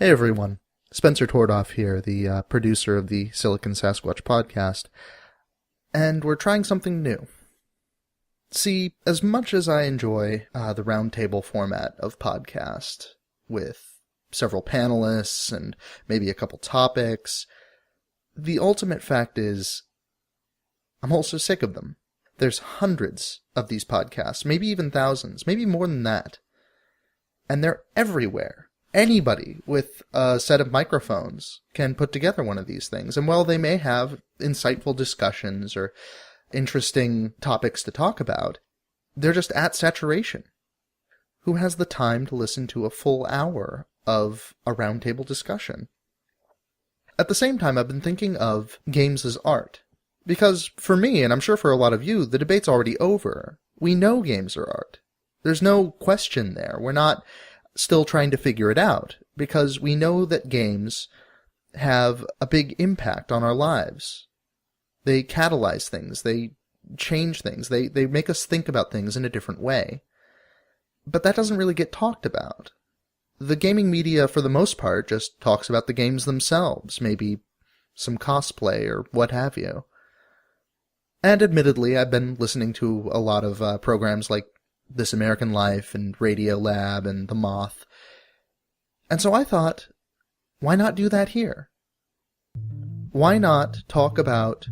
Hey everyone, Spencer Tordoff here, the producer of the Silicon Sasquatch podcast, and we're trying something new. See, as much as I enjoy the roundtable format of podcast, with several panelists and maybe a couple topics, the ultimate fact is, I'm also sick of them. There's hundreds of these podcasts, maybe even thousands, maybe more than that, and they're everywhere. Anybody with a set of microphones can put together one of these things. And while they may have insightful discussions or interesting topics to talk about, they're just at saturation. Who has the time to listen to a full hour of a roundtable discussion? At the same time, I've been thinking of games as art. Because for me, and I'm sure for a lot of you, the debate's already over. We know games are art. There's no question there. We're not still trying to figure it out, because we know that games have a big impact on our lives. They catalyze things, they change things, they make us think about things in a different way. But that doesn't really get talked about. The gaming media, for the most part, just talks about the games themselves, maybe some cosplay or what have you. And admittedly, I've been listening to a lot of programs like This American Life and Radio Lab and The Moth. And so I thought, why not do that here? Why not talk about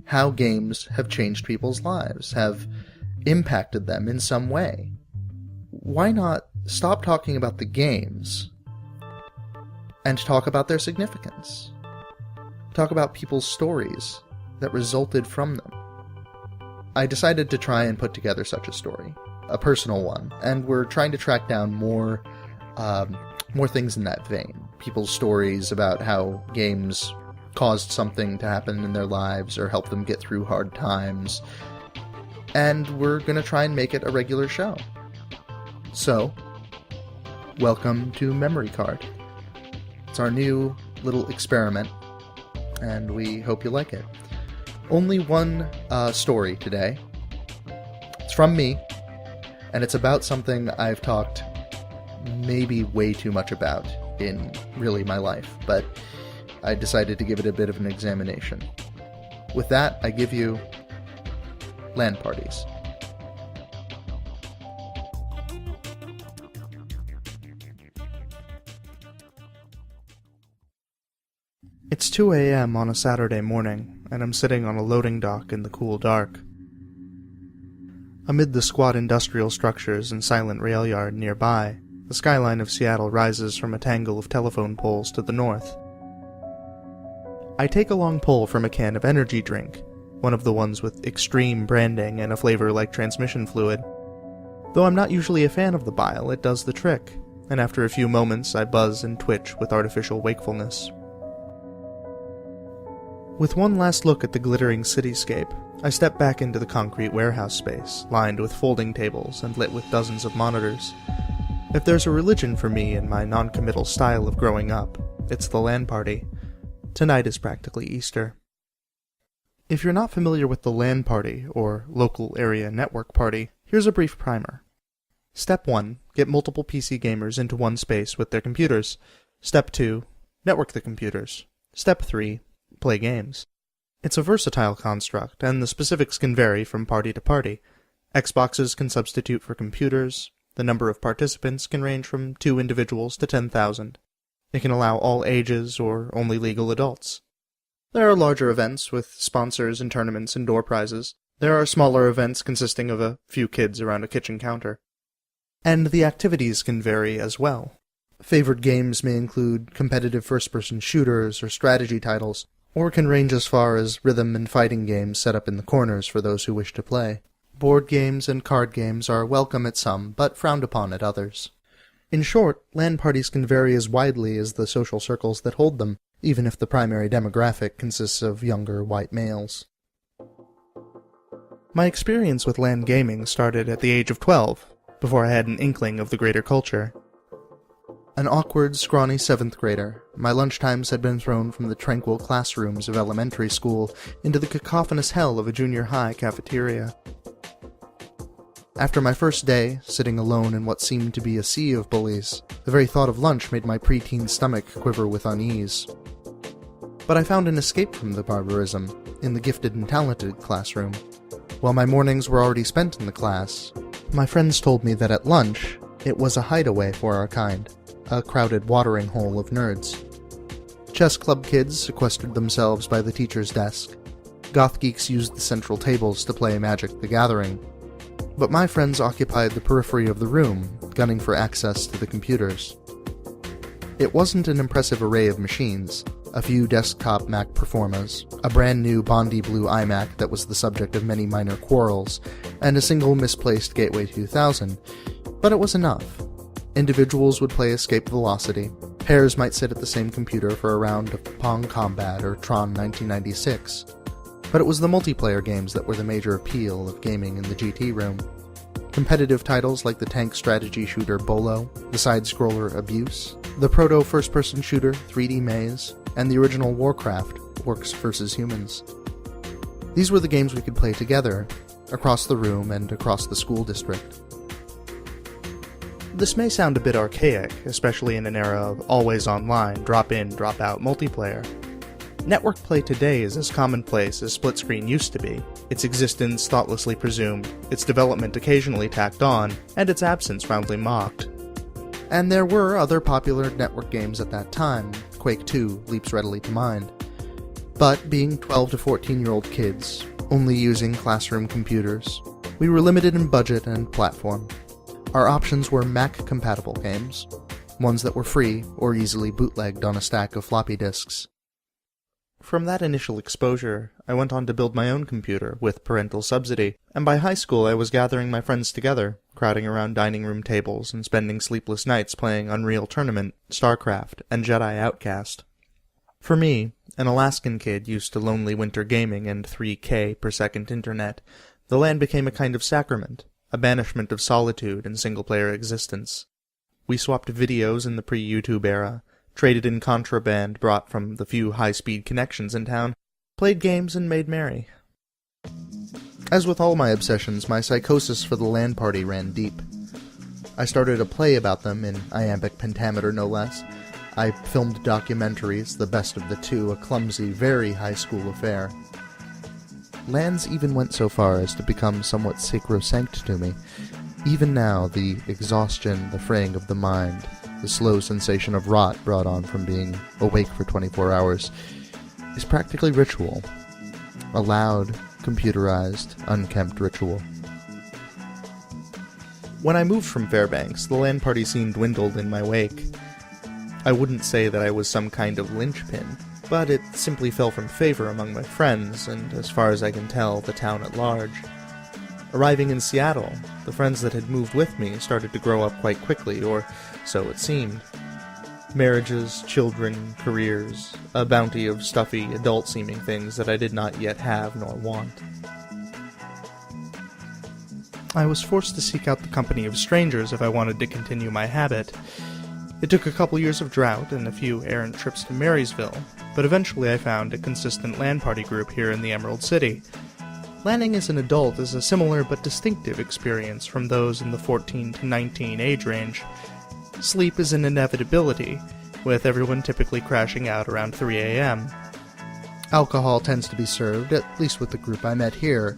how games have changed people's lives, have impacted them in some way? Why not stop talking about the games and talk about their significance? Talk about people's stories that resulted from them. I decided to try and put together such a story. A personal one, and we're trying to track down more things in that vein. People's stories about how games caused something to happen in their lives or helped them get through hard times. And we're going to try and make it a regular show. So, welcome to Memory Card. It's our new little experiment, and we hope you like it. Only one story today. It's from me. And it's about something I've talked maybe way too much about in really my life, but I decided to give it a bit of an examination. With that, I give you LAN parties. It's 2 a.m. on a Saturday morning, and I'm sitting on a loading dock in the cool dark. Amid the squat industrial structures and silent rail yard nearby, the skyline of Seattle rises from a tangle of telephone poles to the north. I take a long pull from a can of energy drink, one of the ones with extreme branding and a flavor like transmission fluid. Though I'm not usually a fan of the bile, it does the trick, and after a few moments I buzz and twitch with artificial wakefulness. With one last look at the glittering cityscape, I step back into the concrete warehouse space, lined with folding tables and lit with dozens of monitors. If there's a religion for me in my non-committal style of growing up, it's the LAN party. Tonight is practically Easter. If you're not familiar with the LAN party, or Local Area Network Party, here's a brief primer. Step 1. Get multiple PC gamers into one space with their computers. Step 2. Network the computers. Step 3. Play games. It's a versatile construct, and the specifics can vary from party to party. Xboxes can substitute for computers. The number of participants can range from 2 individuals to 10,000. It can allow all ages or only legal adults. There are larger events with sponsors and tournaments and door prizes. There are smaller events consisting of a few kids around a kitchen counter. And the activities can vary as well. Favored games may include competitive first-person shooters or strategy titles, or can range as far as rhythm and fighting games set up in the corners for those who wish to play. Board games and card games are welcome at some, but frowned upon at others. In short, LAN parties can vary as widely as the social circles that hold them, even if the primary demographic consists of younger white males. My experience with LAN gaming started at the age of 12, before I had an inkling of the greater culture. An awkward, scrawny 7th grader, my lunchtimes had been thrown from the tranquil classrooms of elementary school into the cacophonous hell of a junior high cafeteria. After my first day, sitting alone in what seemed to be a sea of bullies, the very thought of lunch made my preteen stomach quiver with unease. But I found an escape from the barbarism in the gifted and talented classroom. While my mornings were already spent in the class, my friends told me that at lunch, it was a hideaway for our kind, a crowded watering hole of nerds. Chess club kids sequestered themselves by the teacher's desk. Goth geeks used the central tables to play Magic the Gathering. But my friends occupied the periphery of the room, gunning for access to the computers. It wasn't an impressive array of machines, a few desktop Mac Performas, a brand new Bondi Blue iMac that was the subject of many minor quarrels, and a single misplaced Gateway 2000, but it was enough. Individuals would play Escape Velocity, pairs might sit at the same computer for a round of Pong Combat or Tron 1996, but it was the multiplayer games that were the major appeal of gaming in the GT room. Competitive titles like the tank strategy shooter Bolo, the side-scroller Abuse, the proto first-person shooter 3D Maze, and the original Warcraft, Orcs vs. Humans. These were the games we could play together, across the room and across the school district. This may sound a bit archaic, especially in an era of always online, drop-in, drop-out multiplayer. Network play today is as commonplace as split screen used to be, its existence thoughtlessly presumed, its development occasionally tacked on, and its absence roundly mocked. And there were other popular network games at that time. Quake 2 leaps readily to mind. But being 12 to 14-year-old kids, only using classroom computers, we were limited in budget and platform. Our options were Mac-compatible games, ones that were free or easily bootlegged on a stack of floppy disks. From that initial exposure, I went on to build my own computer with parental subsidy, and by high school I was gathering my friends together, crowding around dining room tables and spending sleepless nights playing Unreal Tournament, StarCraft, and Jedi Outcast. For me, an Alaskan kid used to lonely winter gaming and 3K per second internet, the LAN became a kind of sacrament, a banishment of solitude and single-player existence. We swapped videos in the pre-YouTube era, traded in contraband brought from the few high-speed connections in town, played games and made merry. As with all my obsessions, my psychosis for the LAN party ran deep. I started a play about them in iambic pentameter no less. I filmed documentaries, the best of the two, a clumsy, very high school affair. LANs even went so far as to become somewhat sacrosanct to me. Even now, the exhaustion, the fraying of the mind, the slow sensation of rot brought on from being awake for 24 hours, is practically ritual. A loud, computerized, unkempt ritual. When I moved from Fairbanks, the LAN party scene dwindled in my wake. I wouldn't say that I was some kind of linchpin, but it simply fell from favor among my friends, and as far as I can tell, the town at large. Arriving in Seattle, the friends that had moved with me started to grow up quite quickly, or so it seemed. Marriages, children, careers, a bounty of stuffy, adult-seeming things that I did not yet have nor want. I was forced to seek out the company of strangers if I wanted to continue my habit. It took a couple years of drought and a few errant trips to Marysville, but eventually I found a consistent LAN party group here in the Emerald City. LANing as an adult is a similar but distinctive experience from those in the 14 to 19 age range. Sleep is an inevitability, with everyone typically crashing out around 3 a.m. Alcohol tends to be served, at least with the group I met here.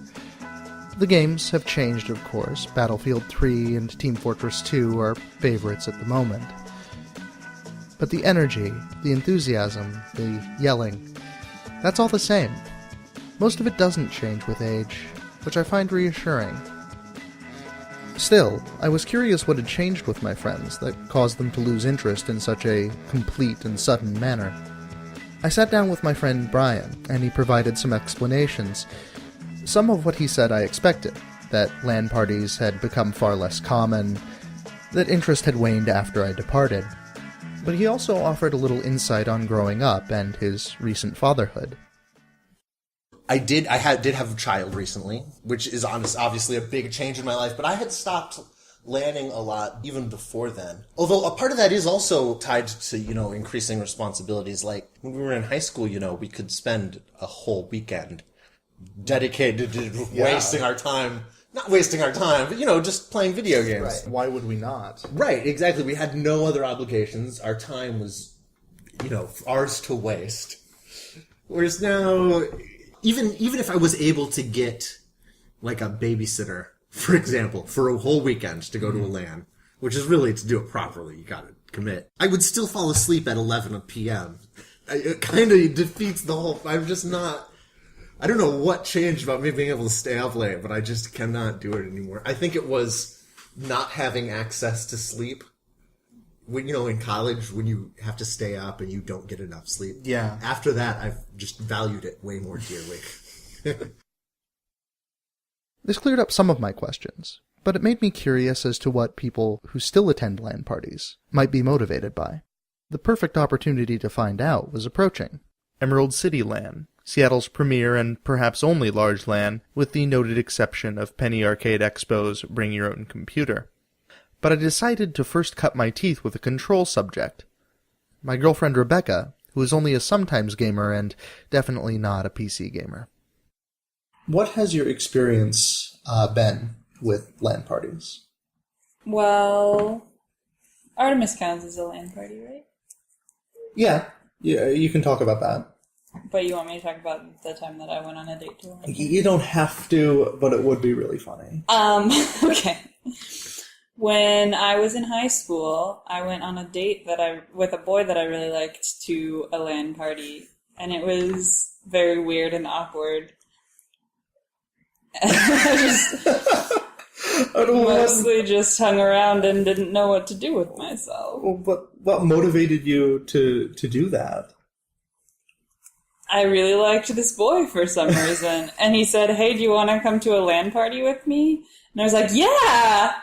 The games have changed, of course. Battlefield 3 and Team Fortress 2 are favorites at the moment. But the energy, the enthusiasm, the yelling, that's all the same. Most of it doesn't change with age, which I find reassuring. Still, I was curious what had changed with my friends that caused them to lose interest in such a complete and sudden manner. I sat down with my friend Brian, and he provided some explanations. Some of what he said I expected, that LAN parties had become far less common, that interest had waned after I departed. But he also offered a little insight on growing up and his recent fatherhood. I did have a child recently, which is obviously a big change in my life, but I had stopped LANing a lot even before then. Although a part of that is also tied to, increasing responsibilities. Like when we were in high school, we could spend a whole weekend dedicated to wasting our time not wasting our time, but, just playing video games. Right. Why would we not? Right, exactly. We had no other obligations. Our time was, ours to waste. Whereas now, even if I was able to get, like, a babysitter, for example, for a whole weekend to go to a LAN, which is really, to do it properly, you gotta commit, I would still fall asleep at 11 p.m. It kind of defeats the whole... I'm just not... I don't know what changed about me being able to stay up late, but I just cannot do it anymore. I think it was not having access to sleep. When, in college, when you have to stay up and you don't get enough sleep. Yeah. After that, I've just valued it way more dearly. This cleared up some of my questions, but it made me curious as to what people who still attend LAN parties might be motivated by. The perfect opportunity to find out was approaching. Emerald City LAN, Seattle's premier and perhaps only large LAN, with the noted exception of Penny Arcade Expo's Bring Your Own Computer. But I decided to first cut my teeth with a control subject. My girlfriend Rebecca, who is only a sometimes gamer and definitely not a PC gamer. What has your experience been with LAN parties? Well, Artemis counts as a LAN party, right? Yeah, you can talk about that. But you want me to talk about the time that I went on a date to a LAN party? You don't have to, but it would be really funny. Okay. When I was in high school, I went on a date with a boy that I really liked to a LAN party, and it was very weird and awkward. I mostly just hung around and didn't know what to do with myself. Well, what motivated you to do that? I really liked this boy for some reason, and he said, "Hey, do you want to come to a LAN party with me?" And I was like, "Yeah!"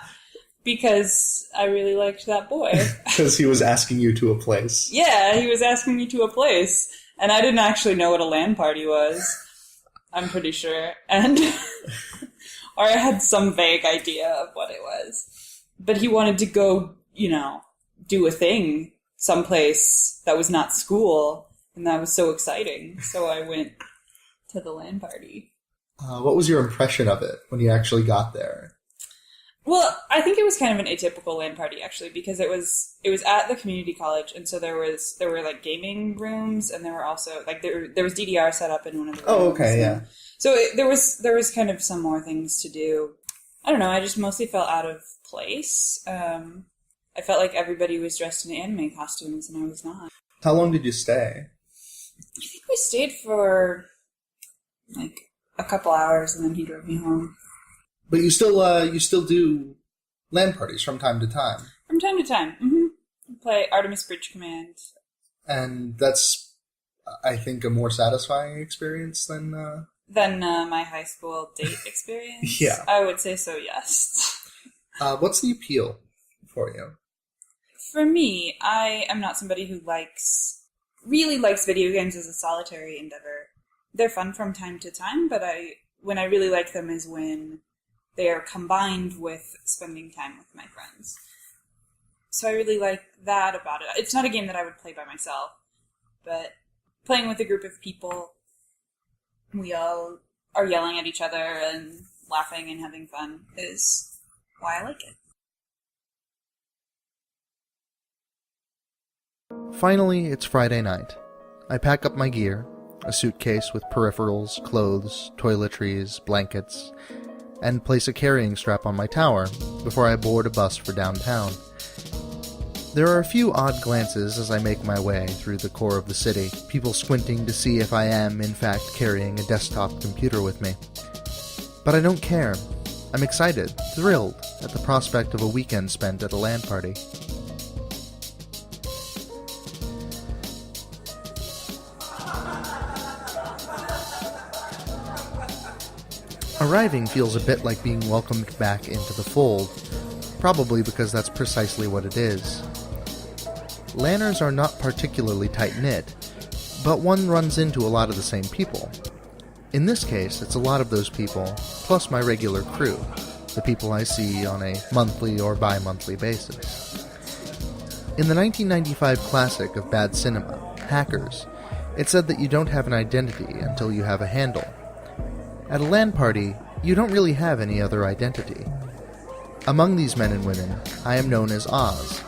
Because I really liked that boy. Because he was asking you to a place. Yeah, he was asking me to a place. And I didn't actually know what a LAN party was. I'm pretty sure. And or I had some vague idea of what it was. But he wanted to go, do a thing someplace that was not school. And that was so exciting. So I went to the LAN party. What was your impression of it when you actually got there? Well, I think it was kind of an atypical LAN party, actually, because it was at the community college, and so there were like gaming rooms, and there were also like there was DDR set up in one of the rooms. Oh, okay, yeah. So there was kind of some more things to do. I don't know. I just mostly felt out of place. I felt like everybody was dressed in anime costumes, and I was not. How long did you stay? I think we stayed for like a couple hours, and then he drove me home. But you still do LAN parties from time to time. From time to time, mm-hmm. We play Artemis Bridge Command. And that's, I think, a more satisfying experience than my high school date experience. Yeah, I would say so. Yes. What's the appeal for you? For me, I am not somebody who really likes video games as a solitary endeavor. They're fun from time to time, but when I really like them is when they are combined with spending time with my friends. So I really like that about it. It's not a game that I would play by myself, but playing with a group of people, we all are yelling at each other and laughing and having fun is why I like it. Finally, it's Friday night. I pack up my gear, a suitcase with peripherals, clothes, toiletries, blankets, and place a carrying strap on my tower before I board a bus for downtown. There are a few odd glances as I make my way through the core of the city, people squinting to see if I am, in fact, carrying a desktop computer with me. But I don't care. I'm excited, thrilled, at the prospect of a weekend spent at a LAN party. Arriving feels a bit like being welcomed back into the fold, probably because that's precisely what it is. LANers are not particularly tight-knit, but one runs into a lot of the same people. In this case, it's a lot of those people, plus my regular crew, the people I see on a monthly or bi-monthly basis. In the 1995 classic of bad cinema, Hackers, it said that you don't have an identity until you have a handle. At a LAN party, you don't really have any other identity. Among these men and women, I am known as Oz.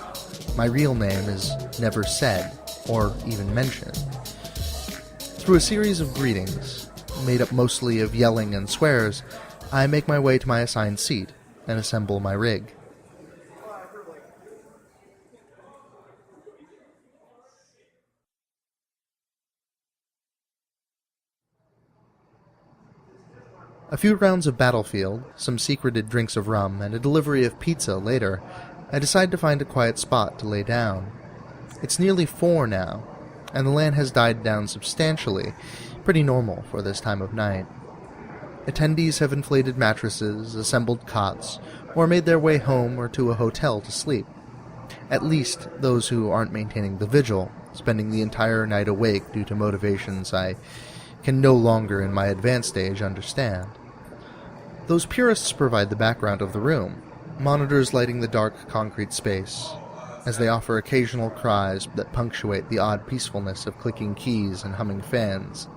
My real name is never said, or even mentioned. Through a series of greetings, made up mostly of yelling and swears, I make my way to my assigned seat and assemble my rig. A few rounds of Battlefield, some secreted drinks of rum, and a delivery of pizza later, I decide to find a quiet spot to lay down. It's nearly 4 now, and the LAN has died down substantially, pretty normal for this time of night. Attendees have inflated mattresses, assembled cots, or made their way home or to a hotel to sleep. At least those who aren't maintaining the vigil, spending the entire night awake due to motivations I can no longer in my advanced stage understand. Those purists provide the background of the room, monitors lighting the dark concrete space, as they offer occasional cries that punctuate the odd peacefulness of clicking keys and humming fans.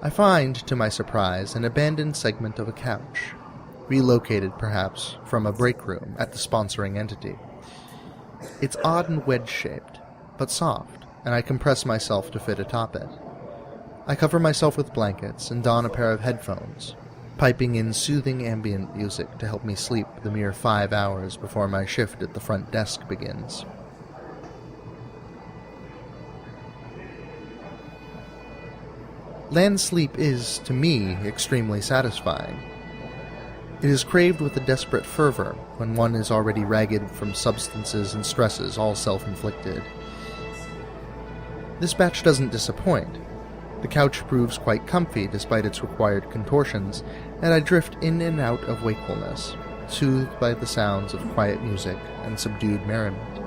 I find, to my surprise, an abandoned segment of a couch, relocated perhaps from a break room at the sponsoring entity. It's odd and wedge-shaped, but soft, and I compress myself to fit atop it. I cover myself with blankets and don a pair of headphones, piping in soothing ambient music to help me sleep the mere 5 hours before my shift at the front desk begins. LAN sleep is, to me, extremely satisfying. It is craved with a desperate fervor when one is already ragged from substances and stresses all self-inflicted. This batch doesn't disappoint. The couch proves quite comfy despite its required contortions, and I drift in and out of wakefulness, soothed by the sounds of quiet music and subdued merriment.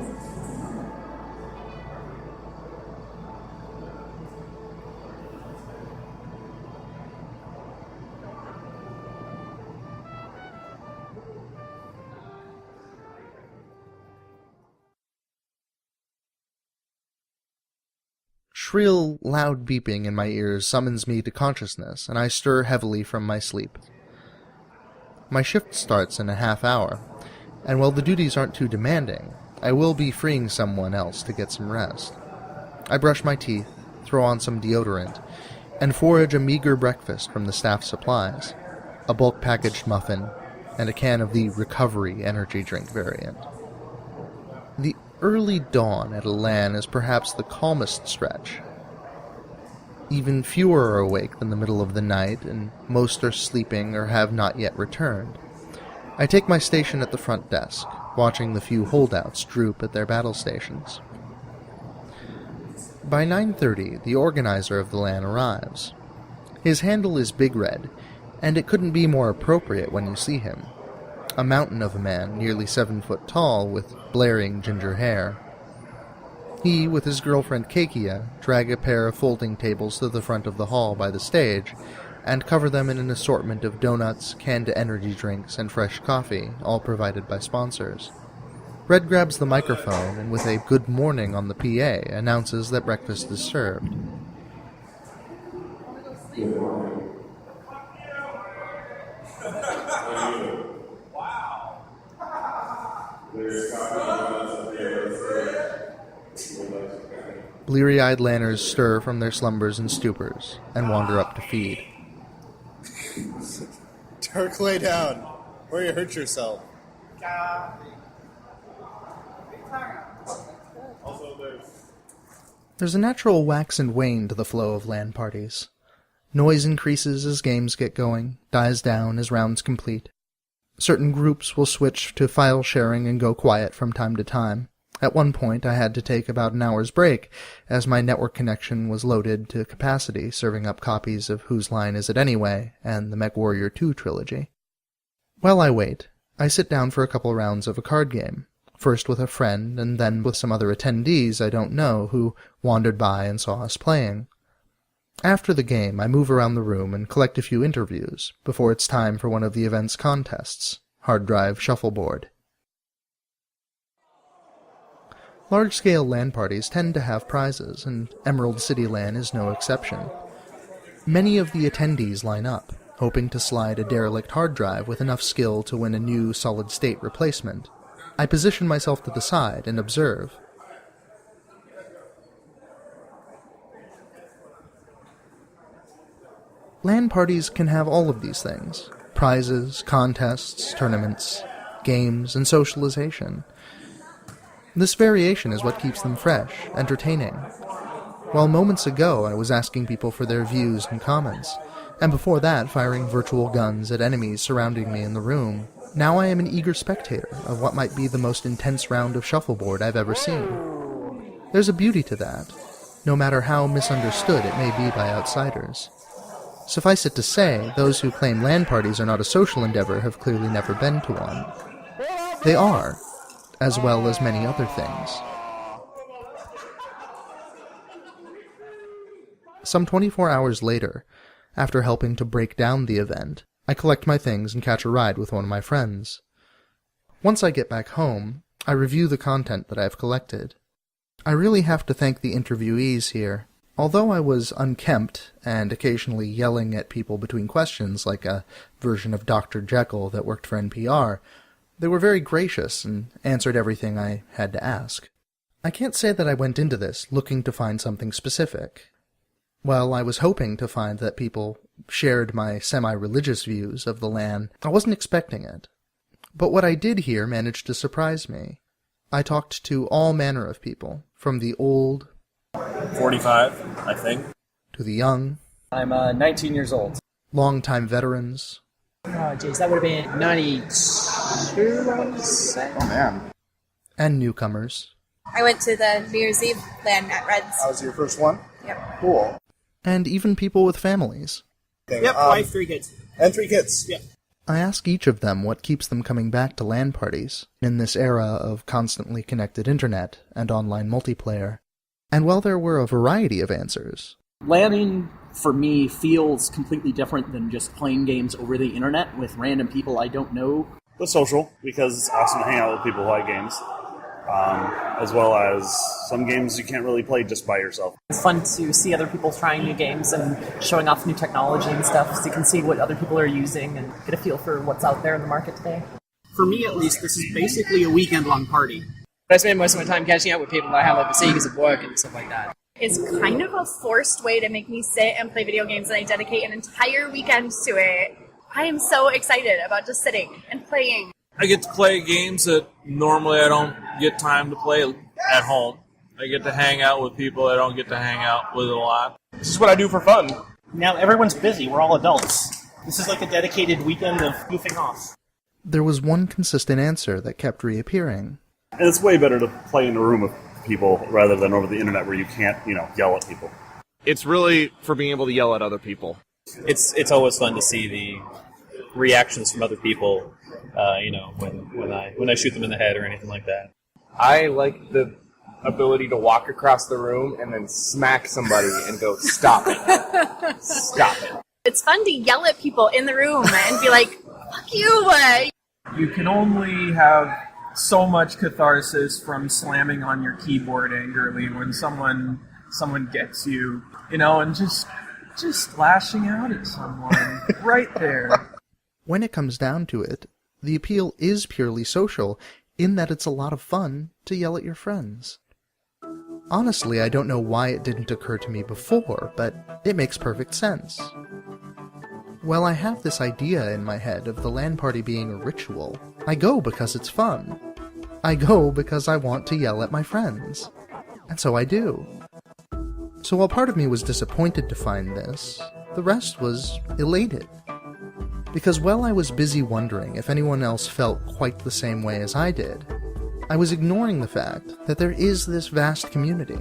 Shrill, loud beeping in my ears summons me to consciousness, and I stir heavily from my sleep. My shift starts in a half hour, and while the duties aren't too demanding, I will be freeing someone else to get some rest. I brush my teeth, throw on some deodorant, and forage a meager breakfast from the staff supplies, a bulk-packaged muffin, and a can of the recovery energy drink variant. The early dawn at a LAN is perhaps the calmest stretch. Even fewer are awake than the middle of the night, and most are sleeping or have not yet returned. I take my station at the front desk, watching the few holdouts droop at their battle stations. By 9:30, the organizer of the LAN arrives. His handle is Big Red, and it couldn't be more appropriate when you see him. A mountain of a man, nearly 7 foot tall, with blaring ginger hair. He, with his girlfriend Kekia, drag a pair of folding tables to the front of the hall by the stage, and cover them in an assortment of donuts, canned energy drinks, and fresh coffee, all provided by sponsors. Red grabs the microphone, and with a good morning on the PA, announces that breakfast is served. Good morning. There's coffee donuts up there. Bleary-eyed lanners stir from their slumbers and stupors, and wander up to feed. Dirk, lay down, or you hurt yourself. There's a natural wax and wane to the flow of LAN parties. Noise increases as games get going, dies down as rounds complete. Certain groups will switch to file sharing and go quiet from time to time. At one point, I had to take about an hour's break, as my network connection was loaded to capacity, serving up copies of Whose Line Is It Anyway and the MechWarrior 2 trilogy. While I wait, I sit down for a couple rounds of a card game, first with a friend and then with some other attendees I don't know who wandered by and saw us playing. After the game, I move around the room and collect a few interviews, before it's time for one of the event's contests, Hard Drive Shuffleboard. Large-scale LAN parties tend to have prizes, and Emerald City LAN is no exception. Many of the attendees line up, hoping to slide a derelict hard drive with enough skill to win a new solid-state replacement. I position myself to the side and observe. LAN parties can have all of these things. Prizes, contests, tournaments, games, and socialization. This variation is what keeps them fresh, entertaining. While moments ago I was asking people for their views and comments, and before that firing virtual guns at enemies surrounding me in the room, now I am an eager spectator of what might be the most intense round of shuffleboard I've ever seen. There's a beauty to that, no matter how misunderstood it may be by outsiders. Suffice it to say, those who claim LAN parties are not a social endeavor have clearly never been to one. They are, as well as many other things. Some 24 hours later, after helping to break down the event, I collect my things and catch a ride with one of my friends. Once I get back home, I review the content that I've collected. I really have to thank the interviewees here. Although I was unkempt and occasionally yelling at people between questions like a version of Dr. Jekyll that worked for NPR, they were very gracious and answered everything I had to ask. I can't say that I went into this looking to find something specific. While I was hoping to find that people shared my semi-religious views of the LAN, I wasn't expecting it. But what I did hear managed to surprise me. I talked to all manner of people, from the old, 45, I think, to the young. I'm 19 years old. Longtime veterans. Oh, geez, that would have been 92, I want to say. Oh, man. And newcomers. I went to the New Year's Eve LAN at Reds. That was your first one? Yep. Cool. And even people with families. Yep, wife, 3 kids. And 3 kids. Yep. I ask each of them what keeps them coming back to LAN parties in this era of constantly connected internet and online multiplayer. And while there were a variety of answers, LANing, for me, feels completely different than just playing games over the internet with random people I don't know. The social, because it's awesome to hang out with people who like games, as well as some games you can't really play just by yourself. It's fun to see other people trying new games and showing off new technology and stuff, so you can see what other people are using and get a feel for what's out there in the market today. For me, at least, this is basically a weekend-long party. I spend most of my time catching up with people that I have overseas because of work and stuff like that. It's kind of a forced way to make me sit and play video games, and I dedicate an entire weekend to it. I am so excited about just sitting and playing. I get to play games that normally I don't get time to play at home. I get to hang out with people I don't get to hang out with a lot. This is what I do for fun. Now everyone's busy. We're all adults. This is like a dedicated weekend of goofing off. there was one consistent answer that kept reappearing. And it's way better to play in a room with people rather than over the internet where you can't, yell at people. It's really for being able to yell at other people. It's always fun to see the reactions from other people, when I shoot them in the head or anything like that. I like the ability to walk across the room and then smack somebody and go, stop it. Stop it. It's fun to yell at people in the room and be like, fuck you! You can only have so much catharsis from slamming on your keyboard angrily when someone gets you, and just lashing out at someone right there. When it comes down to it, the appeal is purely social, in that it's a lot of fun to yell at your friends. Honestly, I don't know why it didn't occur to me before, but it makes perfect sense. Well, I have this idea in my head of the LAN party being a ritual. I go because it's fun. I go because I want to yell at my friends. And so I do. So while part of me was disappointed to find this, the rest was elated. Because while I was busy wondering if anyone else felt quite the same way as I did, I was ignoring the fact that there is this vast community,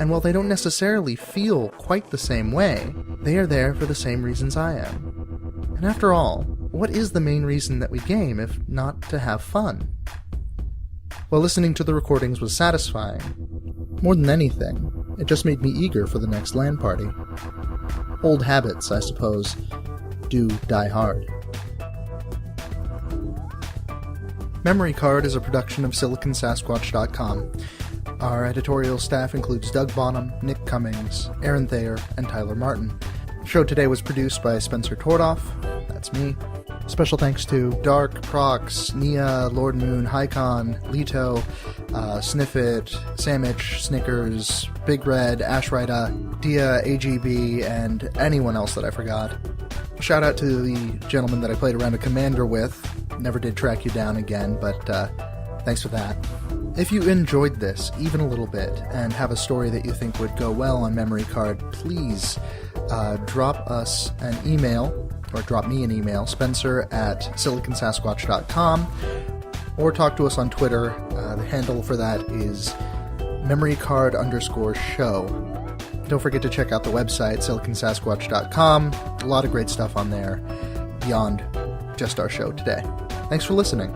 and while they don't necessarily feel quite the same way, they are there for the same reasons I am. And after all, what is the main reason that we game if not to have fun? While listening to the recordings was satisfying, more than anything, it just made me eager for the next LAN party. Old habits, I suppose, do die hard. Memory Card is a production of SiliconSasquatch.com. Our editorial staff includes Doug Bonham, Nick Cummings, Aaron Thayer, and Tyler Martin. Show today was produced by Spencer Tordoff. That's me. Special thanks to Dark, Prox, Nia, Lord Moon, Hycon, Leto, Sniffit, Samich, Snickers, Big Red, Ashrita, Dia, AGB, and anyone else that I forgot. Shout out to the gentleman that I played around a commander with. Never did track you down again, but thanks for that. If you enjoyed this, even a little bit, and have a story that you think would go well on Memory Card, please drop us an email, or drop me an email, spencer@siliconsasquatch.com, or talk to us on Twitter. The handle for that is memorycard_show. Don't forget to check out the website, siliconsasquatch.com. A lot of great stuff on there beyond just our show today. Thanks for listening.